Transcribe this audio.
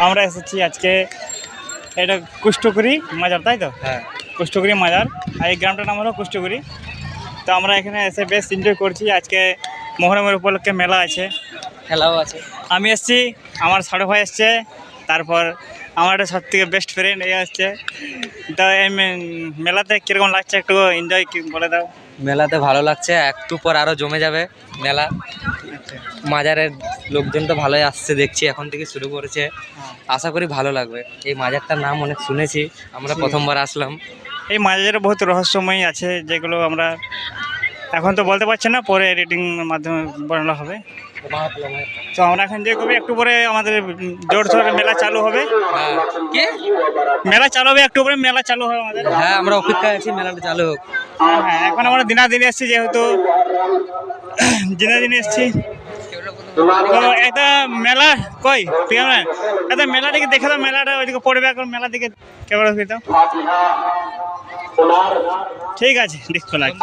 আমরা এসেছি আজকে এটা কুষ্টকুড়ি মাজার, তাই তো? হ্যাঁ, কুষ্টকুড়ি মাজার, আর এই গ্রামটার নাম হলো কুষ্টকুড়ি। তো আমরা এখানে এসে বেশ এনজয় করছি। আজকে মহরমের উপলক্ষে মেলা আছে, খেলাও আছে। আমি এসেছি, আমার ছোটো ভাই এসছে, তারপর আমার একটা সব থেকে বেস্ট ফ্রেন্ড এ আসছে। তো এই মেলাতে কীরকম লাগছে একটু এনজয় বলে দাও। মেলাতে ভালো লাগছে, একটু পর আরও জমে যাবে মেলা। মাজারের লোকজন তো ভালোই আসছে দেখছি, এখন থেকে শুরু করেছে। আশা করি ভালো লাগবে। এই মাজারটার নাম অনেক শুনেছি, আমরা প্রথমবার আসলাম। এই মাজারে বহুত রহস্যময় আছে, যেগুলো আমরা এখন তো বলতে পারছি না, পরে এডিটিং মাধ্যমে বলা হবে। তো আমরা এখন যে কবে একটু পরে আমাদের জোর সোরে মেলা চালু হবে। হ্যাঁ, কে মেলা চালু হবে, একটু পরে মেলা চালু হবে আমাদের। হ্যাঁ, আমরা অপেক্ষায় আছি মেলাটা চালু হোক। হ্যাঁ হ্যাঁ, এখন আমরা দিনাদিনে এসেছি, যেহেতু দিনাদিনে এসেছি। তো একটা মেলা কই ঠিক আছে, একটা মেলাটিকে দেখে দাও, মেলাটা ওইদিকে পড়বে, এখন মেলা দিকে কেমন দাও। ঠিক আছে, দেখো লাগে।